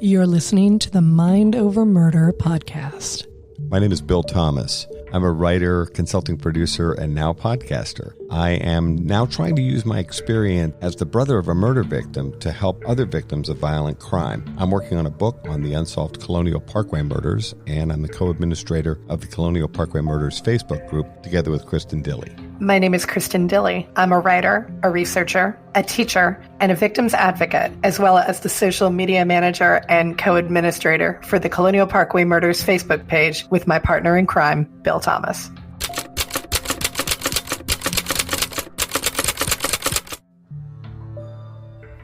You're listening to the Mind Over Murder podcast. My name is Bill Thomas. I'm a writer, consulting producer, and now podcaster. I am now trying to use my experience as the brother of a murder victim to help other victims of violent crime. I'm working on a book on the unsolved Colonial Parkway Murders, and I'm the co-administrator of the Colonial Parkway Murders Facebook group, together with Kristin Dilley. My name is Kristin Dilley. I'm a writer, a researcher, a teacher, and a victims advocate, as well as the social media manager and co-administrator for the Colonial Parkway Murders Facebook page with my partner in crime, Bill Thomas.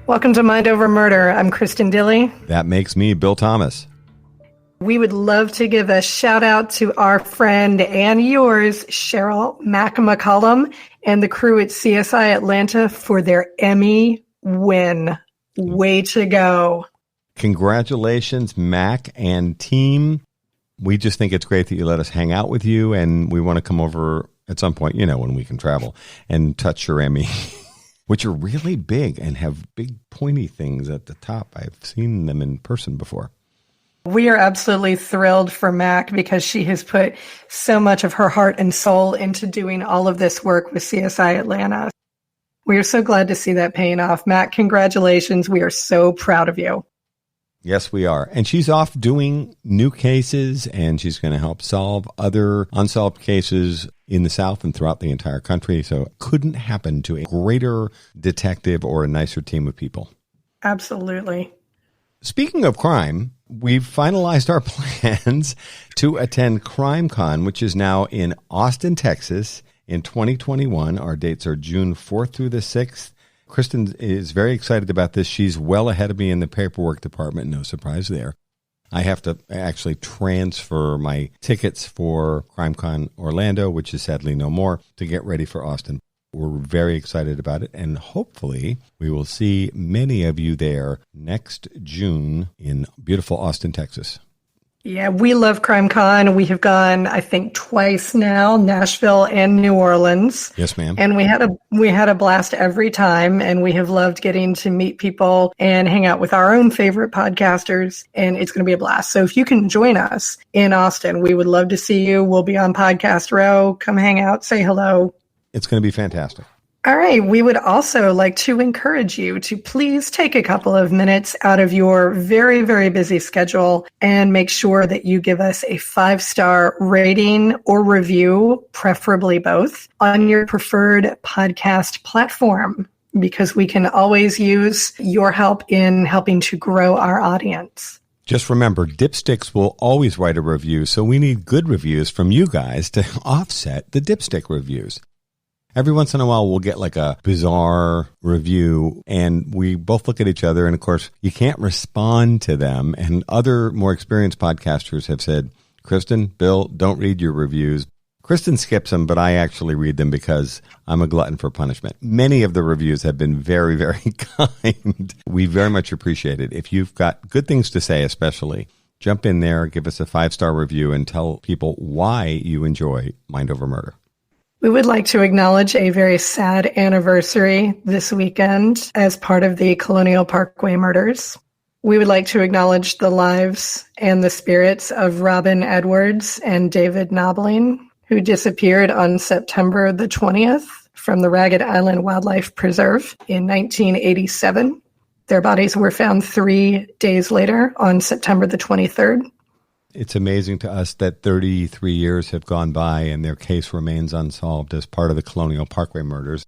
Welcome to Mind Over Murder. I'm Kristin Dilley. That makes me Bill Thomas. We would love to give a shout out to our friend and yours, Cheryl McCollum, and the crew at CSI Atlanta for their Emmy win. Way to go. Congratulations, Mac and team. We just think it's great that you let us hang out with you, and we want to come over at some point, when we can travel, and touch your Emmy, which are really big and have big pointy things at the top. I've seen them in person before. We are absolutely thrilled for Mac because she has put so much of her heart and soul into doing all of this work with CSI Atlanta. We are so glad to see that paying off. Mac, congratulations. We are so proud of you. Yes, we are. And she's off doing new cases, and she's going to help solve other unsolved cases in the South and throughout the entire country. So it couldn't happen to a greater detective or a nicer team of people. Absolutely. Speaking of crime, we've finalized our plans to attend CrimeCon, which is now in Austin, Texas in 2021. Our dates are June 4th through the 6th. Kristin is very excited about this. She's well ahead of me in the paperwork department. No surprise there. I have to actually transfer my tickets for CrimeCon Orlando, which is sadly no more, to get ready for Austin. We're very excited about it, and hopefully we will see many of you there next June in beautiful Austin, Texas. Yeah, we love CrimeCon. We have gone, I think, twice now, Nashville and New Orleans. Yes, ma'am. And we had a blast every time, and we have loved getting to meet people and hang out with our own favorite podcasters, and it's going to be a blast. So if you can join us in Austin, we would love to see you. We'll be on Podcast Row. Come hang out, say hello. It's going to be fantastic. All right. We would also like to encourage you to please take a couple of minutes out of your very, very busy schedule and make sure that you give us a 5-star rating or review, preferably both, on your preferred podcast platform, because we can always use your help in helping to grow our audience. Just remember, Dipsticks will always write a review, so we need good reviews from you guys to offset the Dipstick reviews. Every once in a while, we'll get like a bizarre review, and we both look at each other, and of course, you can't respond to them. And other more experienced podcasters have said, Kristin, Bill, don't read your reviews. Kristin skips them, but I actually read them because I'm a glutton for punishment. Many of the reviews have been very, very kind. We very much appreciate it. If you've got good things to say, especially, jump in there, give us a 5-star review, and tell people why you enjoy Mind Over Murder. We would like to acknowledge a very sad anniversary this weekend as part of the Colonial Parkway Murders. We would like to acknowledge the lives and the spirits of Robin Edwards and David Knobling, who disappeared on September the 20th from the Ragged Island Wildlife Preserve in 1987. Their bodies were found 3 days later on September the 23rd. It's amazing to us that 33 years have gone by and their case remains unsolved as part of the Colonial Parkway Murders.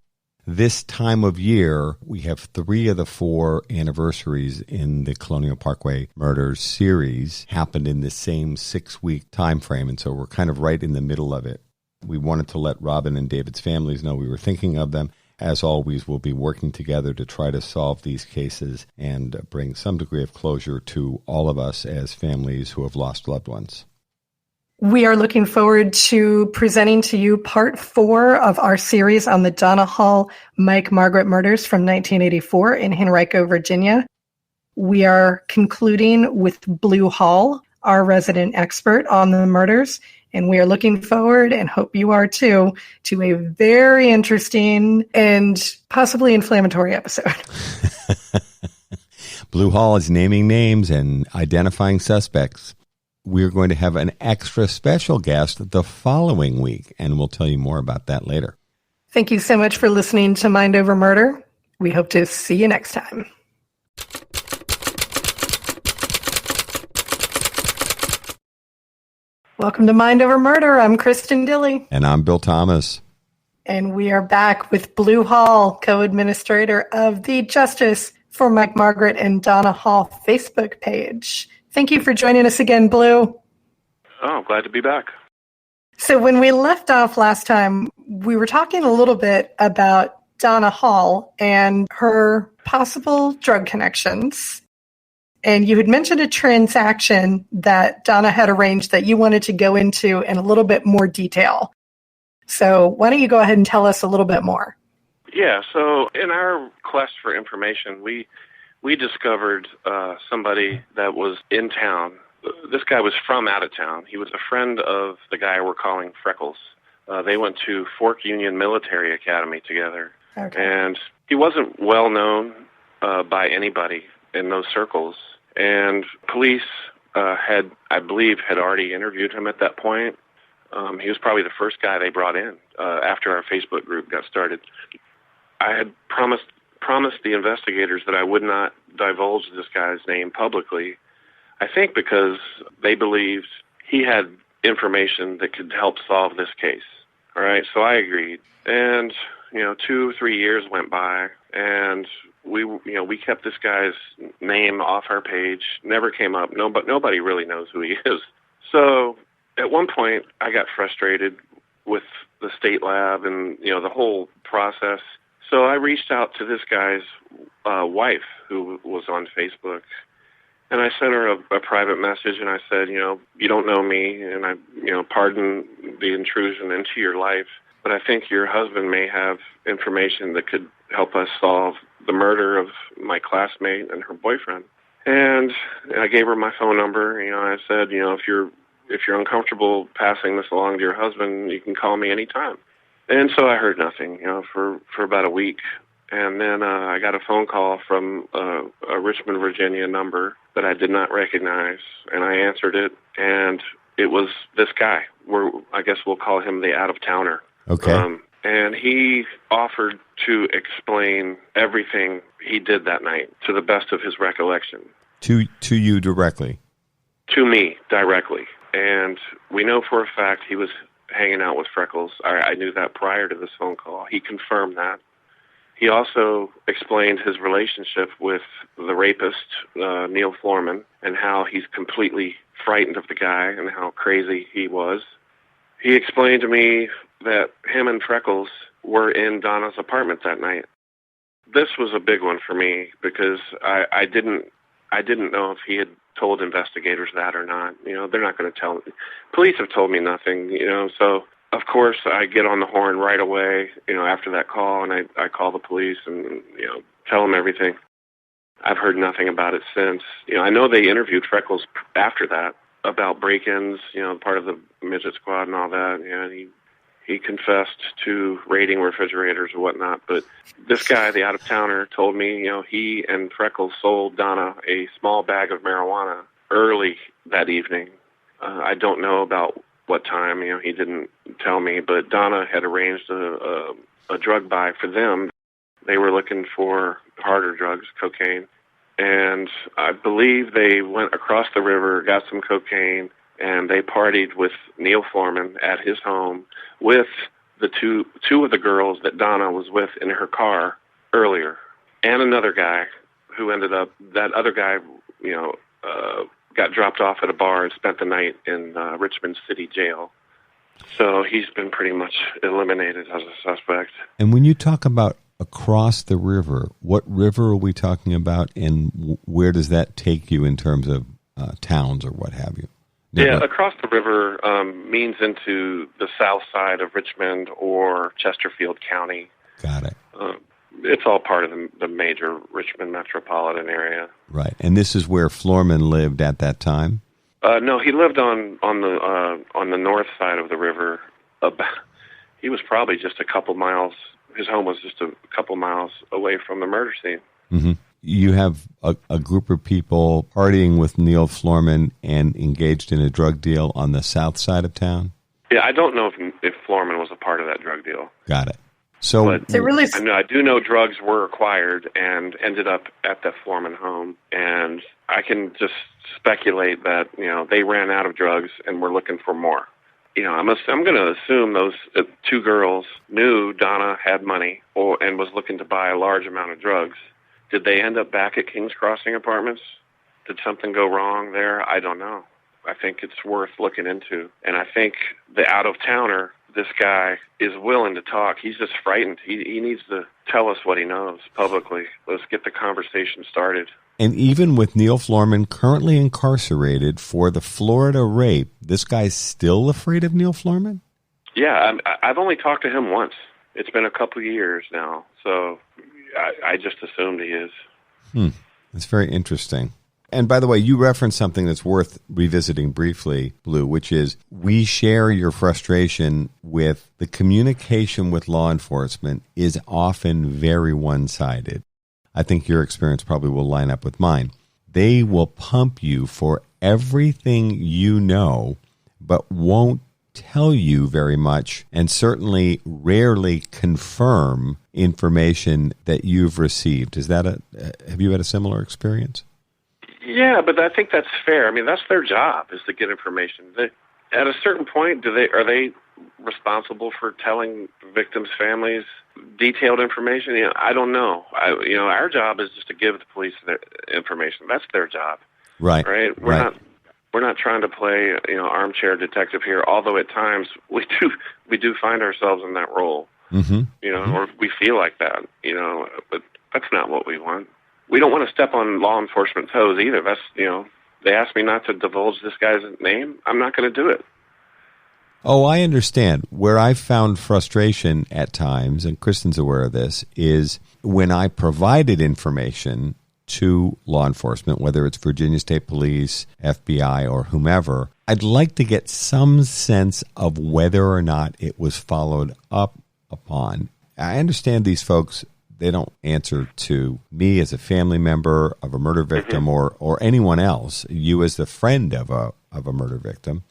This time of year, we have 3 of the 4 anniversaries in the Colonial Parkway Murders series happened in the same 6-week time frame, and so we're kind of right in the middle of it. We wanted to let Robin and David's families know we were thinking of them. As always, we'll be working together to try to solve these cases and bring some degree of closure to all of us as families who have lost loved ones. We are looking forward to presenting to you part 4 of our series on the Donna Hall, Mike Margaret murders from 1984 in Henrico, Virginia. We are concluding with Blue Hall, our resident expert on the murders, and we are looking forward, and hope you are too, to a very interesting and possibly inflammatory episode. Blue Hall is naming names and identifying suspects. We're going to have an extra special guest the following week, and we'll tell you more about that later. Thank you so much for listening to Mind Over Murder. We hope to see you next time. Welcome to Mind Over Murder. I'm Kristin Dilley. And I'm Bill Thomas. And we are back with Blue Hall, co-administrator of the Justice for Mike Margaret and Donna Hall Facebook page. Thank you for joining us again, Blue. Oh, glad to be back. So when we left off last time, we were talking a little bit about Donna Hall and her possible drug connections. And you had mentioned a transaction that Donna had arranged that you wanted to go into in a little bit more detail. So why don't you go ahead and tell us a little bit more? Yeah, so in our quest for information, we discovered somebody that was in town. This guy was from out of town. He was a friend of the guy we're calling Freckles. They went to Fork Union Military Academy together. Okay. And he wasn't well known by anybody in those circles. And police had already interviewed him at that point. He was probably the first guy they brought in after our Facebook group got started. I had promised the investigators that I would not divulge this guy's name publicly, I think because they believed he had information that could help solve this case. All right, so I agreed. And, 2 or 3 years went by, and we kept this guy's name off our page, never came up. Nobody really knows who he is. So at one point, I got frustrated with the state lab and, the whole process. So I reached out to this guy's wife, who was on Facebook, and I sent her a private message, and I said, you don't know me, and I, pardon the intrusion into your life, but I think your husband may have information that could help us solve the murder of my classmate and her boyfriend. And I gave her my phone number. I said, if you're uncomfortable passing this along to your husband, you can call me anytime. And so I heard nothing, for about a week. And then I got a phone call from a Richmond, Virginia number that I did not recognize, and I answered it, and it was this guy. I guess we'll call him the out-of-towner. Okay. And he offered to explain everything he did that night to the best of his recollection. To you directly? To me directly. And we know for a fact he was hanging out with Freckles. I knew that prior to this phone call. He confirmed that. He also explained his relationship with the rapist, Neil Florman, and how he's completely frightened of the guy and how crazy he was. He explained to me that him and Freckles were in Donna's apartment that night. This was a big one for me because I didn't know if he had told investigators that or not. They're not going to tell me. Police have told me nothing, so of course I get on the horn right away, after that call, and I call the police and, tell them everything. I've heard nothing about it since. I know they interviewed Freckles after that about break-ins, part of the midget squad and all that, and he confessed to raiding refrigerators or whatnot. But this guy, the out-of-towner, told me, he and Freckles sold Donna a small bag of marijuana early that evening. I don't know about what time, he didn't tell me, but Donna had arranged a drug buy for them. They were looking for harder drugs, cocaine, and I believe they went across the river, got some cocaine, and they partied with Neil Florman at his home with the two of the girls that Donna was with in her car earlier, and another guy who that other guy, got dropped off at a bar and spent the night in Richmond City Jail. So he's been pretty much eliminated as a suspect. And when you talk about across the river, what river are we talking about, and where does that take you in terms of towns or what have you? Yeah, across the river means into the south side of Richmond or Chesterfield County. Got it. It's all part of the major Richmond metropolitan area. Right, and this is where Florman lived at that time? No, he lived on the north side of the river. He was probably just a couple miles. His home was just a couple miles away from the murder scene. Mm-hmm. you have a group of people partying with Neil Florman and engaged in a drug deal on the south side of town? Yeah, I don't know if Florman was a part of that drug deal. Got it. So but I do know drugs were acquired and ended up at the Florman home, and I can just speculate that they ran out of drugs and were looking for more. I'm going to assume those two girls knew Donna had money and was looking to buy a large amount of drugs. Did they end up back at Kings Crossing Apartments? Did something go wrong there? I don't know. I think it's worth looking into. And I think the out-of-towner, this guy, is willing to talk. He's just frightened. He needs to tell us what he knows publicly. Let's get the conversation started. And even with Neil Florman currently incarcerated for the Florida rape, this guy's still afraid of Neil Florman? Yeah, I've only talked to him once. It's been a couple of years now, so I just assumed he is. That's very interesting. And by the way, you referenced something that's worth revisiting briefly, Blue, which is we share your frustration with the communication with law enforcement is often very one-sided. I think your experience probably will line up with mine. They will pump you for everything you know, but won't tell you very much and certainly rarely confirm information that you've received. Have you had a similar experience? Yeah, but I think that's fair. I mean, that's their job, is to get information. At a certain point, are they responsible for telling victims' families detailed information? I don't know. Our job is just to give the police their information. That's their job. Right. We're not trying to play armchair detective here. Although at times we do find ourselves in that role. Mm-hmm. Or we feel like that. But that's not what we want. We don't want to step on law enforcement toes either. That's they asked me not to divulge this guy's name. I'm not going to do it. Oh, I understand. Where I've found frustration at times, and Kristin's aware of this, is when I provided information to law enforcement, whether it's Virginia State Police, FBI, or whomever, I'd like to get some sense of whether or not it was followed up upon. I understand these folks, they don't answer to me as a family member of a murder victim or anyone else, you as the friend of a murder victim.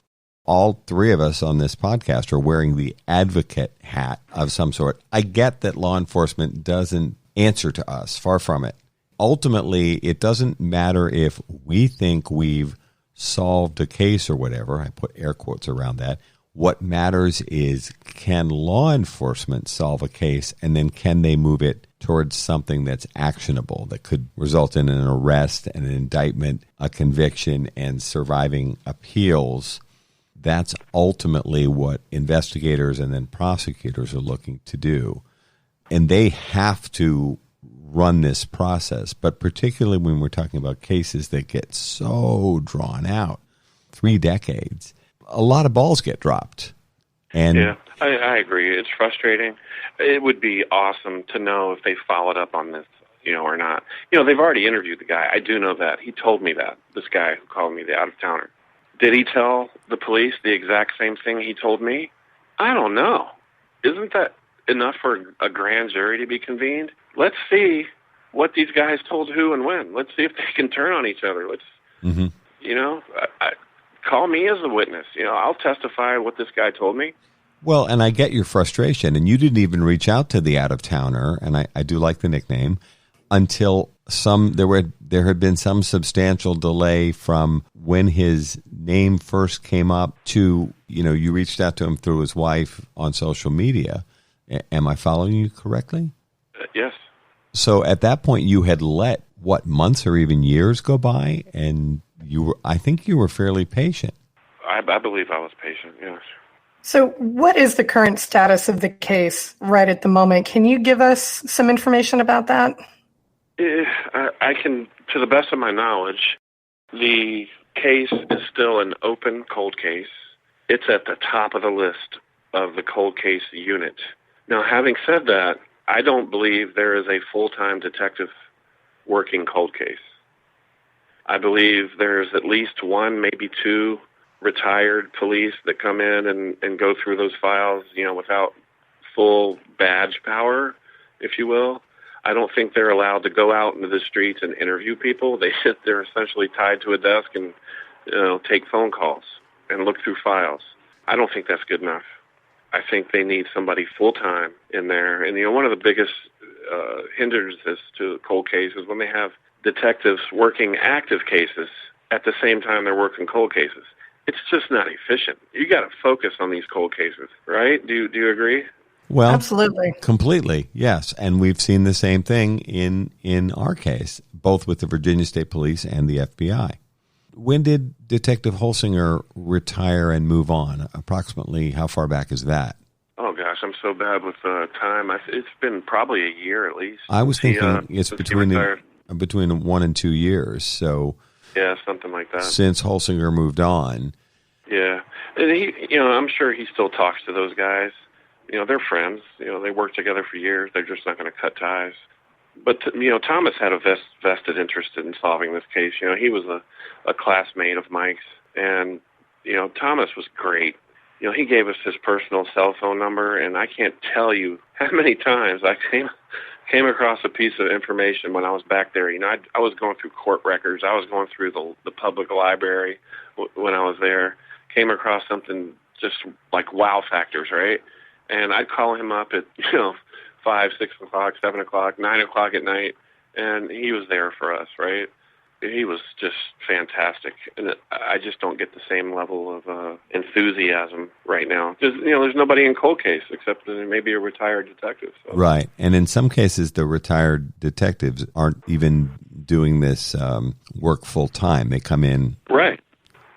All three of us on this podcast are wearing the advocate hat of some sort. I get that law enforcement doesn't answer to us, far from it. Ultimately, it doesn't matter if we think we've solved a case or whatever. I put air quotes around that. What matters is, can law enforcement solve a case, and then can they move it towards something that's actionable, that could result in an arrest, an indictment, a conviction, and surviving appeals. That's ultimately what investigators and then prosecutors are looking to do. And they have to run this process, but particularly when we're talking about cases that get so drawn out, 3 decades, a lot of balls get dropped. And yeah, I agree. It's frustrating. It would be awesome to know if they followed up on this, or not. They've already interviewed the guy. I do know that. He told me that, this guy who called me the out-of-towner. Did he tell the police the exact same thing he told me? I don't know. Isn't that enough for a grand jury to be convened? Let's see what these guys told who and when. Let's see if they can turn on each other. Let's, call me as a witness. I'll testify what this guy told me. Well, and I get your frustration, and you didn't even reach out to the out-of-towner, and I do like the nickname, until there had been some substantial delay from when his name first came up to, you reached out to him through his wife on social media. Am I following you correctly? Yes. So at that point, you had let, months or even years go by, and I think you were fairly patient. I believe I was patient, yes. So what is the current status of the case right at the moment? Can you give us some information about that? I can, to the best of my knowledge, the case is still an open cold case. It's at the top of the list of the cold case unit. Now, having said that, I don't believe there is a full-time detective working cold case. I believe there's at least 1, maybe 2 retired police that come in and go through those files, without full badge power, if you will. I don't think they're allowed to go out into the streets and interview people. They're essentially tied to a desk and take phone calls and look through files. I don't think that's good enough. I think they need somebody full-time in there. And, one of the biggest hindrances to cold cases when they have detectives working active cases at the same time they're working cold cases. It's just not efficient. You got to focus on these cold cases, right? Do you agree? Well, absolutely. Completely, yes. And we've seen the same thing in our case, both with the Virginia State Police and the FBI. When did Detective Holsinger retire and move on? Approximately how far back is that? Oh, gosh, I'm so bad with time. It's been probably a year at least. I was thinking it's between 1 and 2 years. So yeah, something like that. Since Holsinger moved on. Yeah. And he, I'm sure he still talks to those guys. They're friends. They work together for years. They're just not going to cut ties. But, Thomas had a vested interest in solving this case. He was a classmate of Mike's. And, Thomas was great. He gave us his personal cell phone number, and I can't tell you how many times I came across a piece of information when I was back there. I was going through court records. I was going through the public library when I was there. Came across something just like wow factors, right? And I'd call him up at, 5, 6 o'clock, 7 o'clock, 9 o'clock at night, and he was there for us, right? He was just fantastic. And I just don't get the same level of enthusiasm right now. There's nobody in cold case except maybe a retired detective. So. Right. And in some cases, the retired detectives aren't even doing this work full time. They come in right.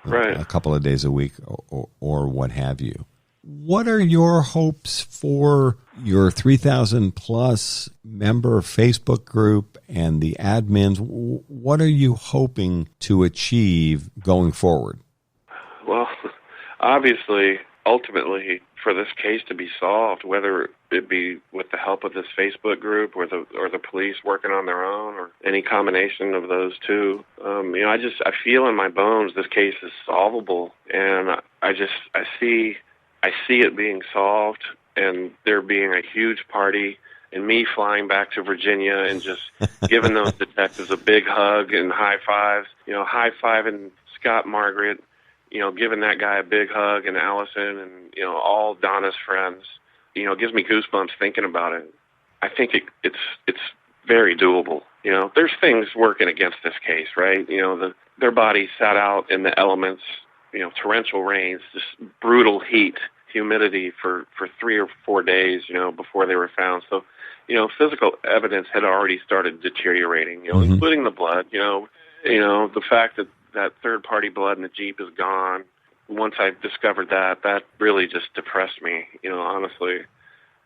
A couple of days a week or what have you. What are your hopes for your 3,000 plus member Facebook group and the admins? What are you hoping to achieve going forward? Well, obviously, ultimately, for this case to be solved, whether it be with the help of this Facebook group or the police working on their own or any combination of those two, I feel in my bones this case is solvable, and I see it being solved and there being a huge party and me flying back to Virginia and just giving those detectives a big hug and high fives, high-fiving Scott Margaret, giving that guy a big hug and Allison and, all Donna's friends, gives me goosebumps thinking about it. I think it's very doable. There's things working against this case, right? Their bodies sat out in the elements, torrential rains, just brutal heat, humidity for 3 or 4 days, before they were found. So, physical evidence had already started deteriorating, including the blood, the fact that third-party blood in the Jeep is gone. Once I discovered that really just depressed me, honestly.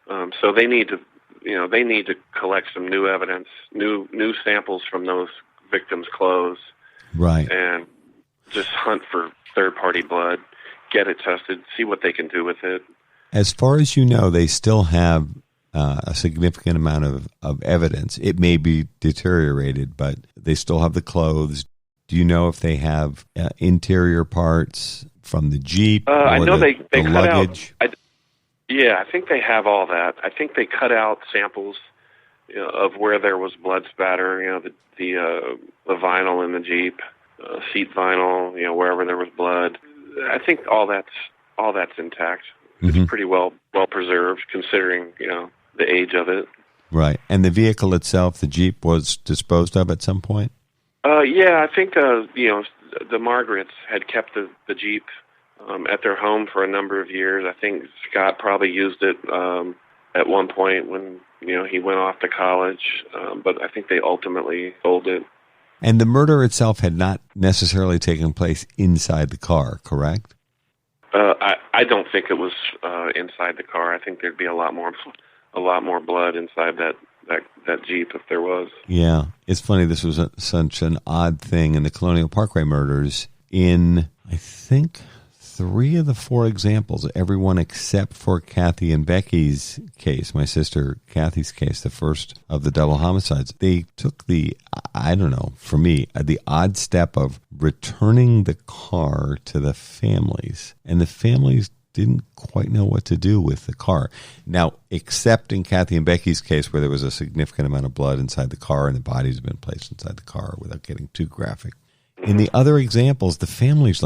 So they need to collect some new evidence, new samples from those victims' clothes. Right. And just hunt for third-party blood, get it tested, see what they can do with it. As far as you know, they still have a significant amount of evidence. It may be deteriorated, but they still have the clothes. Do you know if they have interior parts from the Jeep? I know they cut luggage? out. I think they have all that. I think they cut out samples of where there was blood spatter. The vinyl in the Jeep, seat vinyl. Wherever there was blood. I think all that's intact. Mm-hmm. It's pretty well preserved considering the age of it. Right, and the vehicle itself, the Jeep, was disposed of at some point. I think the Margarets had kept the Jeep at their home for a number of years. I think Scott probably used it at one point when he went off to college, but I think they ultimately sold it. And the murder itself had not necessarily taken place inside the car, correct? I don't think it was inside the car. I think there'd be a lot more blood inside that Jeep if there was. Yeah, it's funny. This was such an odd thing in the Colonial Parkway murders. In I think 3 of the 4 examples, everyone except for Kathy and Becky's case, my sister Kathy's case, the first of the double homicides, they took the odd step of returning the car to the families. And the families didn't quite know what to do with the car. Now, except in Kathy and Becky's case where there was a significant amount of blood inside the car and the bodies have been placed inside the car without getting too graphic. In the other examples, the families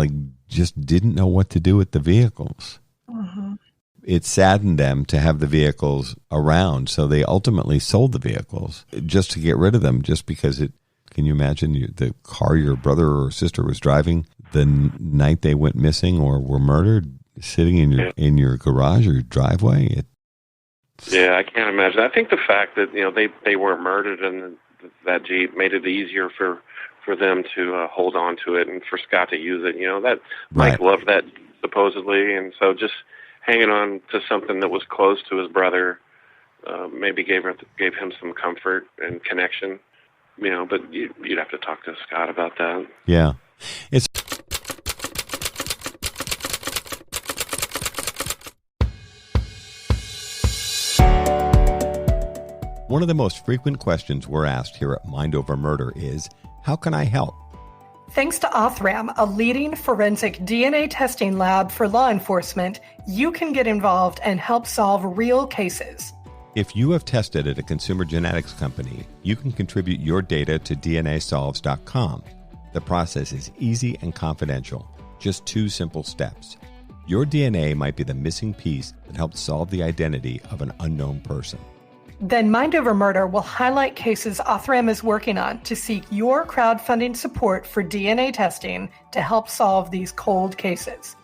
just didn't know what to do with the vehicles. Mm-hmm. It saddened them to have the vehicles around, so they ultimately sold the vehicles just to get rid of them, just because can you imagine the car your brother or sister was driving the night they went missing or were murdered sitting in your garage or your driveway? Yeah, I can't imagine. I think the fact that they weren't murdered and that Jeep made it easier for them to hold on to it and for Scott to use it. That Mike loved that supposedly, and so just hanging on to something that was close to his brother maybe gave him some comfort and connection. But you'd have to talk to Scott about that. Yeah, it's. One of the most frequent questions we're asked here at Mind Over Murder is, how can I help? Thanks to Othram, a leading forensic DNA testing lab for law enforcement, you can get involved and help solve real cases. If you have tested at a consumer genetics company, you can contribute your data to DNAsolves.com. The process is easy and confidential. Just 2 simple steps. Your DNA might be the missing piece that helped solve the identity of an unknown person. Then Mind Over Murder will highlight cases Othram is working on to seek your crowdfunding support for DNA testing to help solve these cold cases.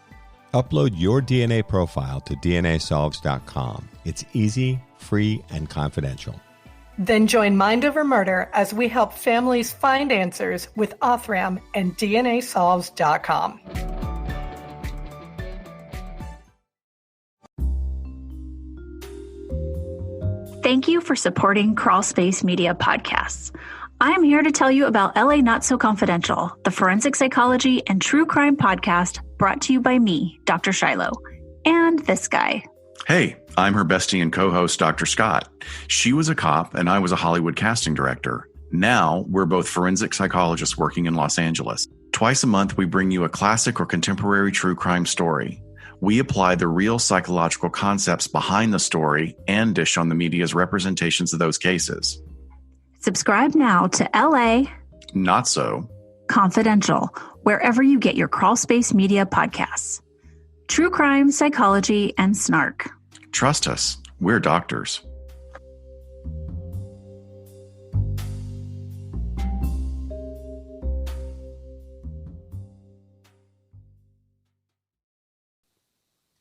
Upload your DNA profile to DNAsolves.com. It's easy, free, and confidential. Then join Mind Over Murder as we help families find answers with Othram and DNAsolves.com. Thank you for supporting Crawl Space Media Podcasts. I'm here to tell you about LA Not So Confidential, the forensic psychology and true crime podcast brought to you by me, Dr. Shiloh, and this guy. Hey, I'm her bestie and co-host, Dr. Scott. She was a cop and I was a Hollywood casting director. Now we're both forensic psychologists working in Los Angeles. Twice a month, we bring you a classic or contemporary true crime story. We apply the real psychological concepts behind the story and dish on the media's representations of those cases. Subscribe now to LA Not So Confidential, wherever you get your Crawl Space Media podcasts. True crime, psychology, and snark. Trust us, we're doctors.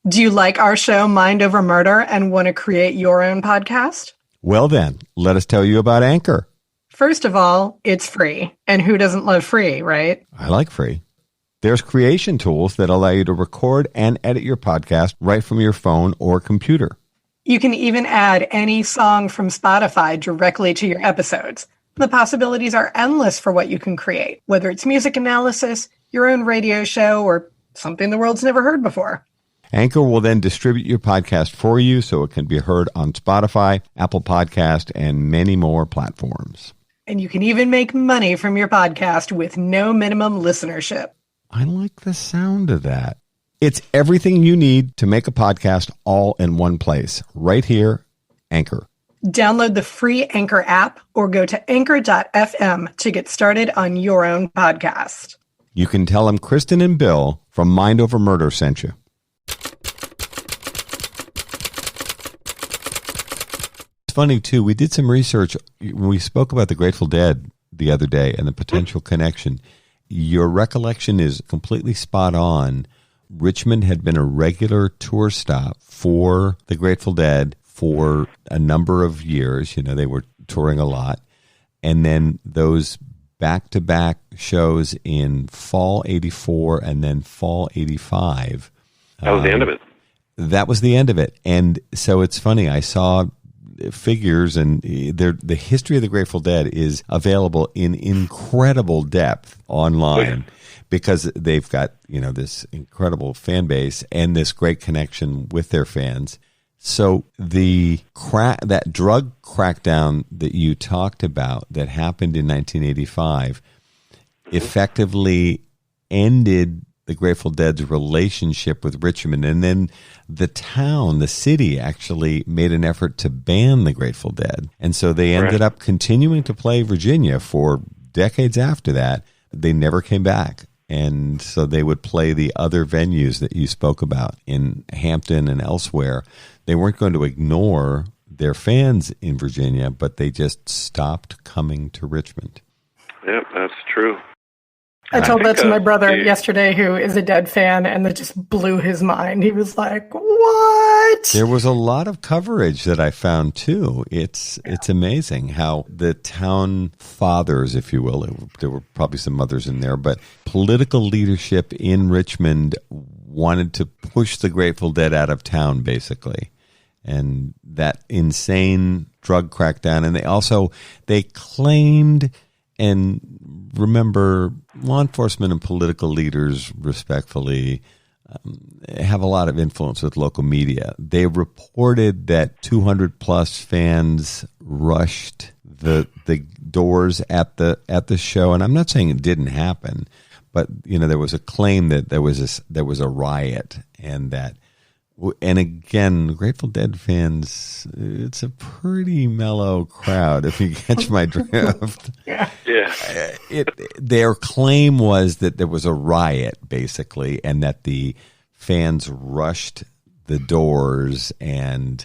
Do you like our show, Mind Over Murder, and want to create your own podcast? Well then, let us tell you about Anchor. First of all, it's free. And who doesn't love free, right? I like free. There's creation tools that allow you to record and edit your podcast right from your phone or computer. You can even add any song from Spotify directly to your episodes. The possibilities are endless for what you can create, whether it's music analysis, your own radio show, or something the world's never heard before. Anchor will then distribute your podcast for you so it can be heard on Spotify, Apple Podcast, and many more platforms. And you can even make money from your podcast with no minimum listenership. I like the sound of that. It's everything you need to make a podcast all in one place. Right here, Anchor. Download the free Anchor app or go to anchor.fm to get started on your own podcast. You can tell them Kristin and Bill from Mind Over Murder sent you. Funny too, we did some research when we spoke about the Grateful Dead the other day and the potential connection. Your recollection is completely spot on. Richmond had been a regular tour stop for the Grateful Dead for a number of years. You know, they were touring a lot. And then those back-to-back shows in fall 84 and then fall 85. That was the end of it. That was the end of it. And so it's funny, I saw figures, and the history of the Grateful Dead is available in incredible depth online because they've got, you know, this incredible fan base and this great connection with their fans. So that drug crackdown that you talked about that happened in 1985 effectively ended the Grateful Dead's relationship with Richmond. And then the city actually made an effort to ban the Grateful Dead. And so they ended up continuing to play Virginia for decades after that. They never came back. And so they would play the other venues that you spoke about in Hampton and elsewhere. They weren't going to ignore their fans in Virginia, but they just stopped coming to Richmond. Yep, that's true. I told that to my brother yesterday, who is a Dead fan, and that just blew his mind. He was like, what? There was a lot of coverage that I found, too. It's amazing how the town fathers, if you will, there were probably some mothers in there, but political leadership in Richmond wanted to push the Grateful Dead out of town, basically. And that insane drug crackdown. And they claimed, and remember, law enforcement and political leaders, respectfully, have a lot of influence with local media. They reported that 200 plus fans rushed the doors at the show. And I'm not saying it didn't happen, but there was a claim that there was a riot, and again, Grateful Dead fans, it's a pretty mellow crowd, if you catch my drift. Yeah. Their claim was that there was a riot, basically, and that the fans rushed the doors and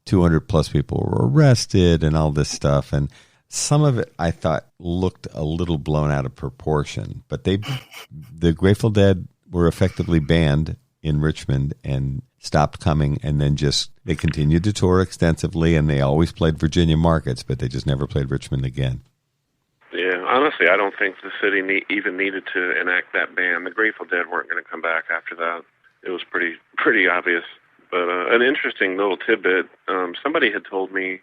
200 plus people were arrested and all this stuff. And some of it, I thought, looked a little blown out of proportion. But the Grateful Dead were effectively banned in Richmond and stopped coming, and then they continued to tour extensively, and they always played Virginia markets, but they just never played Richmond again. Yeah, honestly, I don't think the city even needed to enact that ban. The Grateful Dead weren't going to come back after that. It was pretty obvious. But an interesting little tidbit, somebody had told me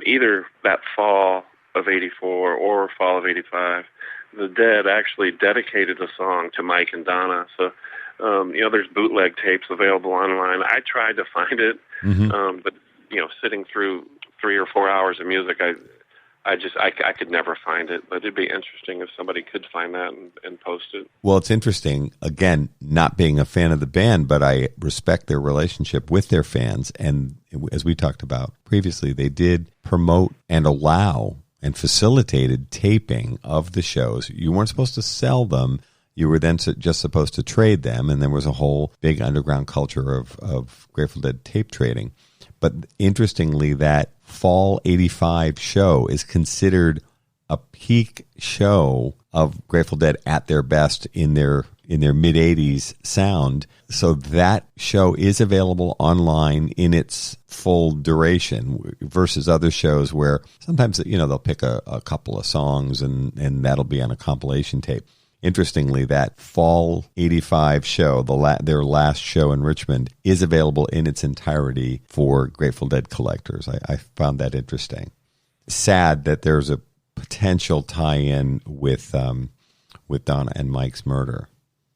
either that fall of 84 or fall of 85, the Dead actually dedicated a song to Mike and Donna. So there's bootleg tapes available online. I tried to find it, but sitting through 3 or 4 hours of music, I could never find it. But it'd be interesting if somebody could find that and post it. Well, it's interesting. Again, not being a fan of the band, but I respect their relationship with their fans. And as we talked about previously, they did promote and allow and facilitated taping of the shows. You weren't supposed to sell them. You were then just supposed to trade them, and there was a whole big underground culture of Grateful Dead tape trading. But interestingly, that fall 85 show is considered a peak show of Grateful Dead at their best in their mid-80s sound. So that show is available online in its full duration versus other shows where sometimes they'll pick a couple of songs and that'll be on a compilation tape. Interestingly, that fall 85 show, their last show in Richmond, is available in its entirety for Grateful Dead collectors. I found that interesting. Sad that there's a potential tie-in with Donna and Mike's murder.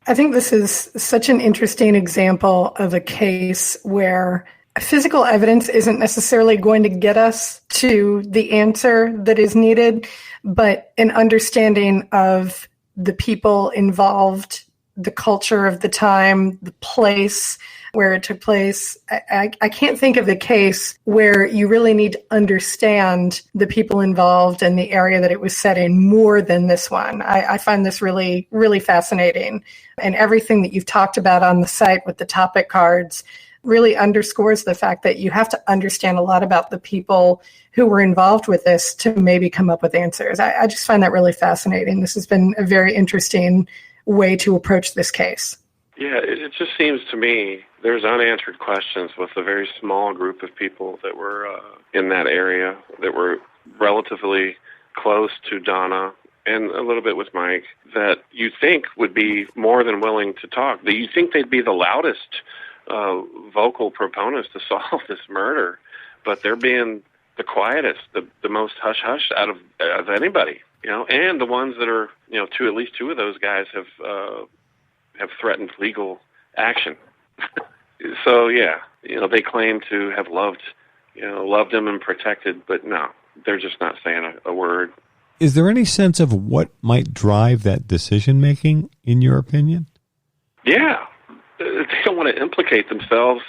I think this is such an interesting example of a case where physical evidence isn't necessarily going to get us to the answer that is needed, but an understanding of the people involved, the culture of the time, the place where it took place. I can't think of a case where you really need to understand the people involved and the area that it was set in more than this one. I find this really, really fascinating. And everything that you've talked about on the site with the topic cards really underscores the fact that you have to understand a lot about the people who were involved with this to maybe come up with answers. I just find that really fascinating. This has been a very interesting way to approach this case. Yeah, it just seems to me there's unanswered questions with a very small group of people that were in that area, that were relatively close to Donna and a little bit with Mike, that you think would be more than willing to talk. That you think they'd be the loudest vocal proponents to solve this murder, but they're being the quietest, the most hush-hush out of anybody, and the ones that are, at least two of those guys have threatened legal action. So, yeah, they claim to have loved him and protected, but no, they're just not saying a word. Is there any sense of what might drive that decision-making, in your opinion? Yeah. They don't want to implicate themselves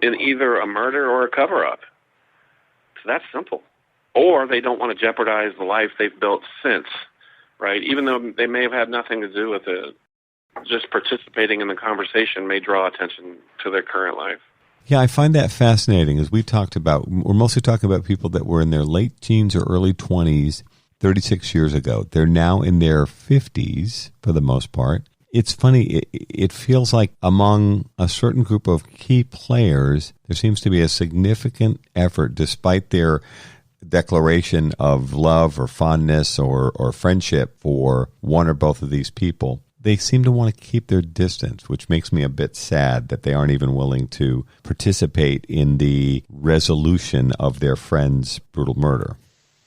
in either a murder or a cover-up. It's that simple. Or they don't want to jeopardize the life they've built since, right? Even though they may have had nothing to do with it, just participating in the conversation may draw attention to their current life. Yeah, I find that fascinating. As we talked about, we're mostly talking about people that were in their late teens or early 20s 36 years ago. They're now in their 50s for the most part. It's funny, it feels like among a certain group of key players, there seems to be a significant effort, despite their declaration of love or fondness or friendship for one or both of these people. They seem to want to keep their distance, which makes me a bit sad that they aren't even willing to participate in the resolution of their friend's brutal murder.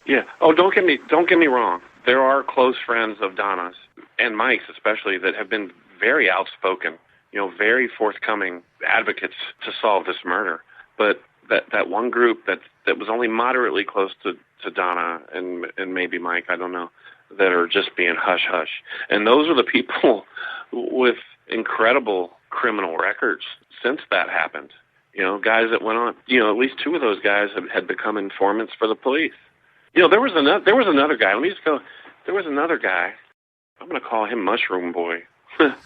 Yeah. Oh, don't get me wrong. There are close friends of Donna's and Mike's especially that have been very outspoken, very forthcoming advocates to solve this murder. But that one group that was only moderately close to Donna and maybe Mike, I don't know, that are just being hush-hush. And those are the people with incredible criminal records since that happened. Guys that went on, at least two of those guys had become informants for the police. There was another guy. Let me just go. There was another guy. I'm going to call him Mushroom Boy. I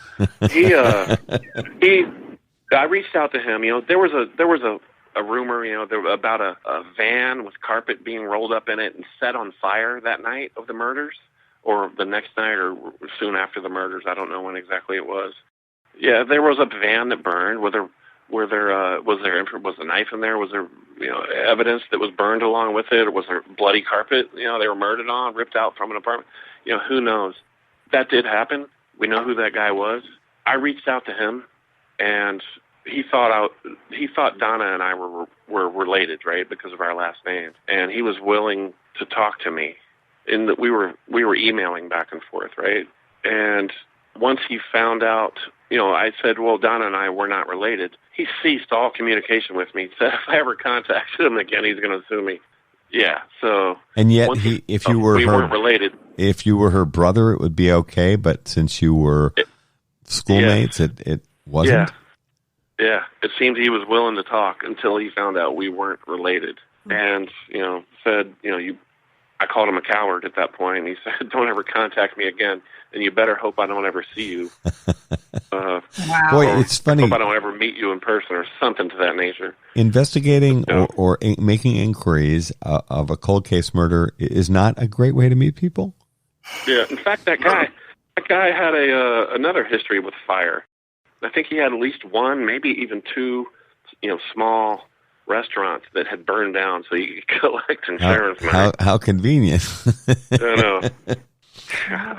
reached out to him. There was a rumor, about a van with carpet being rolled up in it and set on fire that night of the murders, or the next night, or soon after the murders. I don't know when exactly it was. Yeah, there was a van that burned. Was a knife in there? Was there evidence that was burned along with it, or was there bloody carpet? They were murdered on, ripped out from an apartment. Who knows? That did happen. We know who that guy was. I reached out to him, and he thought Donna and I were related, right, because of our last names, and he was willing to talk to me. In that we were emailing back and forth, right? And once he found out, I said, well, Donna and I were not related. He ceased all communication with me. He said if I ever contacted him again, he's going to sue me. Yeah. So. And yet, we weren't related. If you were her brother, it would be okay. But since you were schoolmates, it wasn't. Yeah. It seemed he was willing to talk until he found out we weren't related, and said, I called him a coward at that point, and he said, don't ever contact me again, and you better hope I don't ever see you. Wow. Boy, it's funny. Hope I don't ever meet you in person or something to that nature. Investigating or making inquiries of a cold case murder is not a great way to meet people. Yeah. In fact, that guy had another history with fire. I think he had at least one, maybe even two, small restaurants that had burned down, so you could collect insurance money. How convenient. I know.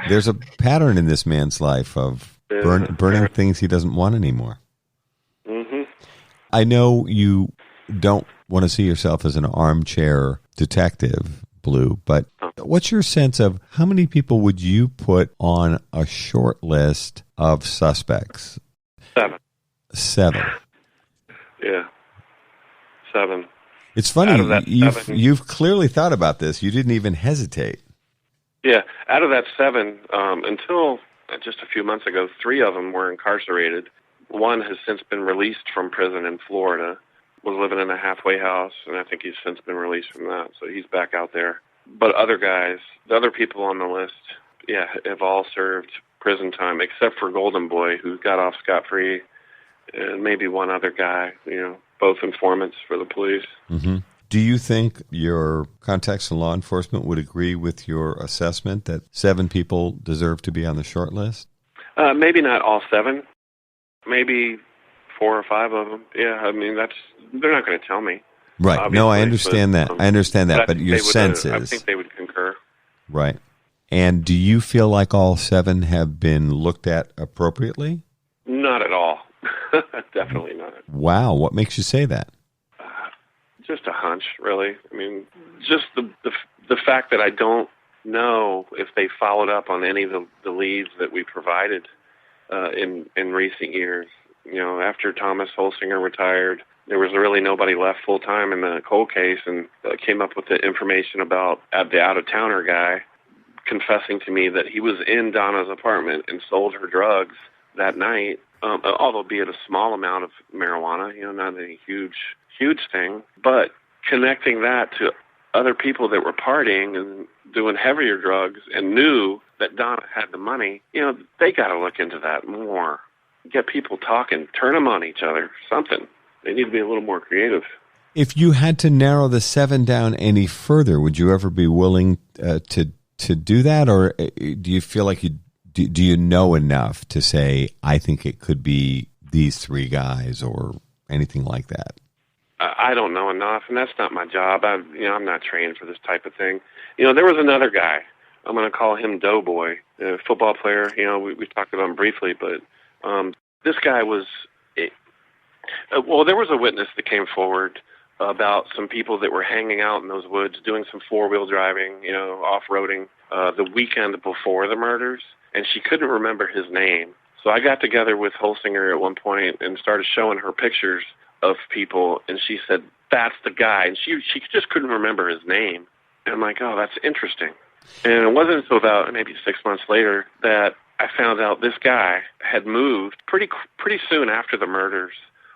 There's a pattern in this man's life of burning things he doesn't want anymore. Mm-hmm. I know you don't want to see yourself as an armchair detective, Blue, but what's your sense of how many people would you put on a short list of suspects? 7. Yeah. 7. It's funny, you've clearly thought about this. You didn't even hesitate. Yeah, out of that 7, until just a few months ago, 3 of them were incarcerated. One has since been released from prison in Florida, was living in a halfway house, and I think he's since been released from that, so he's back out there. But other guys, the other people on the list, have all served prison time, except for Golden Boy, who got off scot-free, and maybe one other guy, both informants for the police. Mm-hmm. Do you think your contacts in law enforcement would agree with your assessment that 7 people deserve to be on the short list? Maybe not all 7. Maybe 4 or 5 of them. Yeah, I mean, they're not going to tell me. Right. No, I understand that. I understand that, but your sense is... I think they would concur. Right. And do you feel like all 7 have been looked at appropriately? Not at all. Definitely not. Wow. What makes you say that? Just a hunch, really. I mean, just the fact that I don't know if they followed up on any of the leads that we provided in recent years. After Thomas Holsinger retired, there was really nobody left full-time in the cold case, and came up with the information about the out-of-towner guy confessing to me that he was in Donna's apartment and sold her drugs that night, although be it a small amount of marijuana, not any huge thing, but connecting that to other people that were partying and doing heavier drugs and knew that Donna had the money, they got to look into that more. Get people talking, turn them on each other, something. They need to be a little more creative. If you had to narrow the 7 down any further, would you ever be willing to do that? Or do you feel like do you know enough to say, I think it could be these 3 guys or anything like that? I don't know enough, and that's not my job. I'm not trained for this type of thing. There was another guy. I'm going to call him Doughboy, a football player. We talked about him briefly, but this guy was. There was a witness that came forward about some people that were hanging out in those woods, doing some 4-wheel driving, off-roading, the weekend before the murders, and she couldn't remember his name. So I got together with Holsinger at one point and started showing her pictures of people, and she said, that's the guy. And she just couldn't remember his name. And I'm like, oh, that's interesting. And it wasn't until about maybe 6 months later that I found out this guy had moved pretty soon after the murders,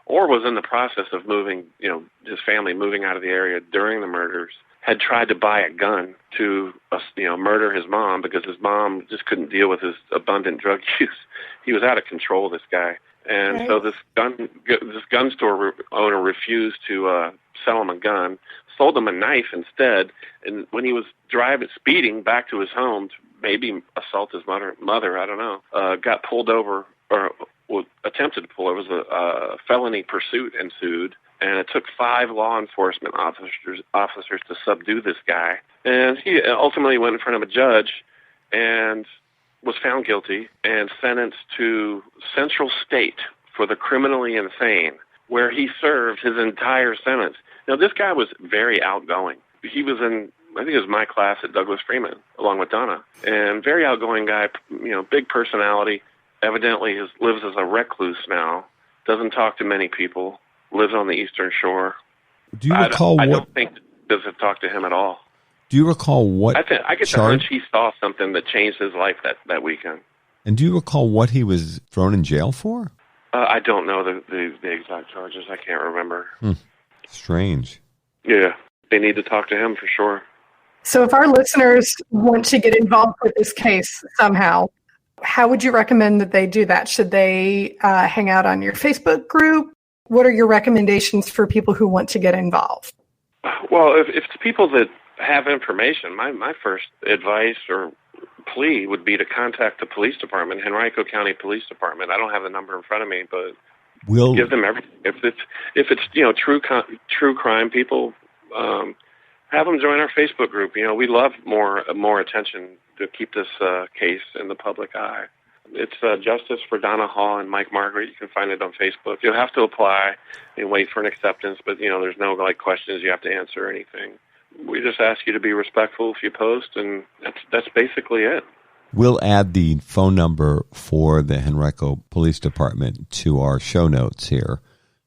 or was in the process of moving, his family moving out of the area during the murders, had tried to buy a gun to, murder his mom because his mom just couldn't deal with his abundant drug use. He was out of control, this guy. And right. So this gun store owner refused to sell him a gun, sold him a knife instead. And when he was speeding back to his home to maybe assault his mother, I don't know, got pulled over or attempted to pull. It was a felony pursuit ensued. And it took 5 law enforcement officers to subdue this guy. And he ultimately went in front of a judge and was found guilty and sentenced to Central State for the criminally insane, where he served his entire sentence. Now, this guy was very outgoing. He was in, I think it was my class at Douglas Freeman, along with Donna. And very outgoing guy, big personality. Evidently lives as a recluse now, doesn't talk to many people. Lives on the Eastern Shore. Do you recall I don't think doesn't talk to him at all. Do you recall what I get the hunch he saw something that changed his life that weekend. And do you recall what he was thrown in jail for? I don't know the exact charges. I can't remember. Strange. Yeah, they need to talk to him for sure. So if our listeners want to get involved with this case somehow, how would you recommend that they do that? Should they hang out on your Facebook group? What are your recommendations for people who want to get involved? Well, if it's people that have information, my first advice or plea would be to contact the police department, Henrico County Police Department. I don't have the number in front of me, but give them everything. If it's true crime people, have them join our Facebook group. We love more attention to keep this case in the public eye. It's Justice for Donna Hall and Mike Margaret. You can find it on Facebook. You'll have to apply and wait for an acceptance, but there's no questions you have to answer or anything. We just ask you to be respectful if you post, and that's basically it. We'll add the phone number for the Henrico Police Department to our show notes here,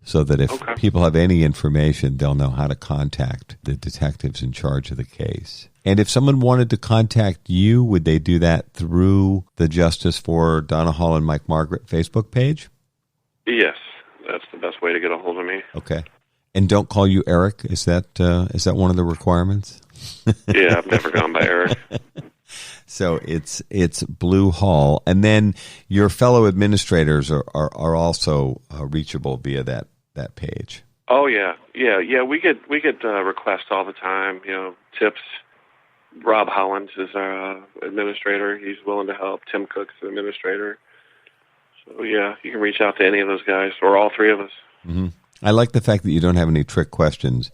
so that if people have any information, they'll know how to contact the detectives in charge of the case. And if someone wanted to contact you, would they do that through the Justice for Donna Hall and Mike Margaret Facebook page? Yes, that's the best way to get a hold of me. Okay. And don't call you Eric? Is that one of the requirements? Yeah, I've never gone by Eric. So it's Blue Hall. And then your fellow administrators are also reachable via that page. Oh, yeah. We get requests all the time, tips. Rob Holland is our administrator. He's willing to help. Tim Cook's the administrator. So, yeah, you can reach out to any of those guys, or all 3 of us. Mm-hmm. I like the fact that you don't have any trick questions.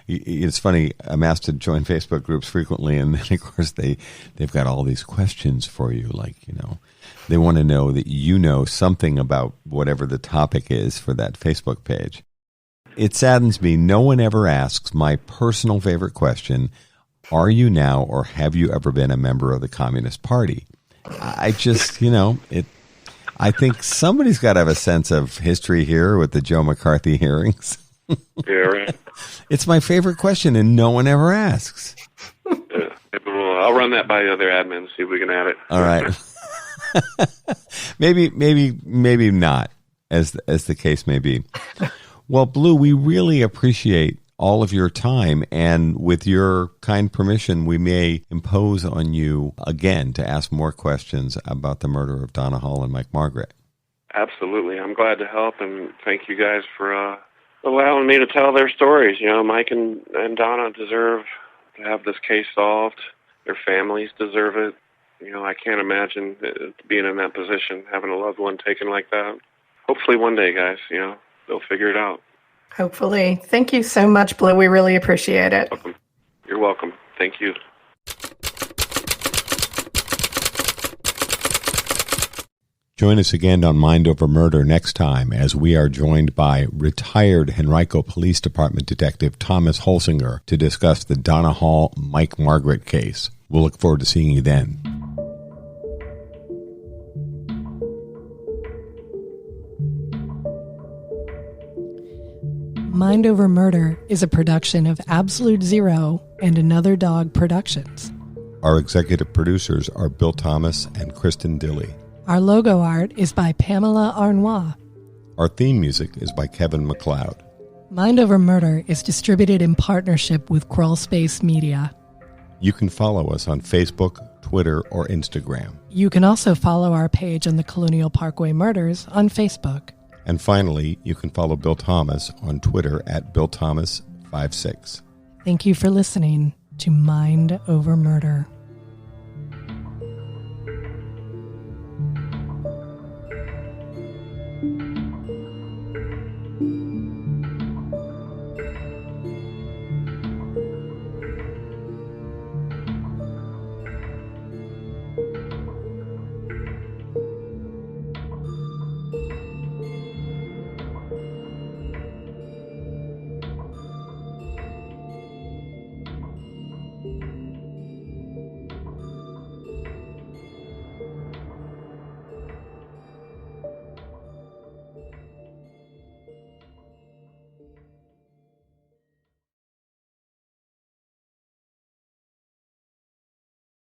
It's funny, I'm asked to join Facebook groups frequently, and then, of course, they've got all these questions for you. They want to know that you know something about whatever the topic is for that Facebook page. It saddens me. No one ever asks my personal favorite question, are you now or have you ever been a member of the Communist Party? I just, I think somebody's got to have a sense of history here with the Joe McCarthy hearings. Yeah, right. It's my favorite question, and no one ever asks. Yeah. I'll run that by the other admins, see if we can add it. All right. maybe not, as the case may be. Well, Blue, we really appreciate all of your time, and with your kind permission, we may impose on you again to ask more questions about the murder of Donna Hall and Mike Margaret. Absolutely. I'm glad to help, and thank you guys for allowing me to tell their stories. You know, Mike and Donna deserve to have this case solved. Their families deserve it. You know, I can't imagine being in that position, having a loved one taken like that. Hopefully one day, guys, you know, they'll figure it out. Hopefully. Thank you so much, Blue. We really appreciate it. Welcome. You're welcome. Thank you. Join us again on Mind Over Murder next time as we are joined by retired Henrico Police Department Detective Thomas Holsinger to discuss the Donna Hall Mike Margaret case. We'll look forward to seeing you then. Mind Over Murder is a production of Absolute Zero and Another Dog Productions. Our executive producers are Bill Thomas and Kristin Dilley. Our logo art is by Pamela Arnois. Our theme music is by Kevin MacLeod. Mind Over Murder is distributed in partnership with Crawlspace Media. You can follow us on Facebook, Twitter, or Instagram. You can also follow our page on the Colonial Parkway Murders on Facebook. And finally, you can follow Bill Thomas on Twitter at BillThomas56. Thank you for listening to Mind Over Murder.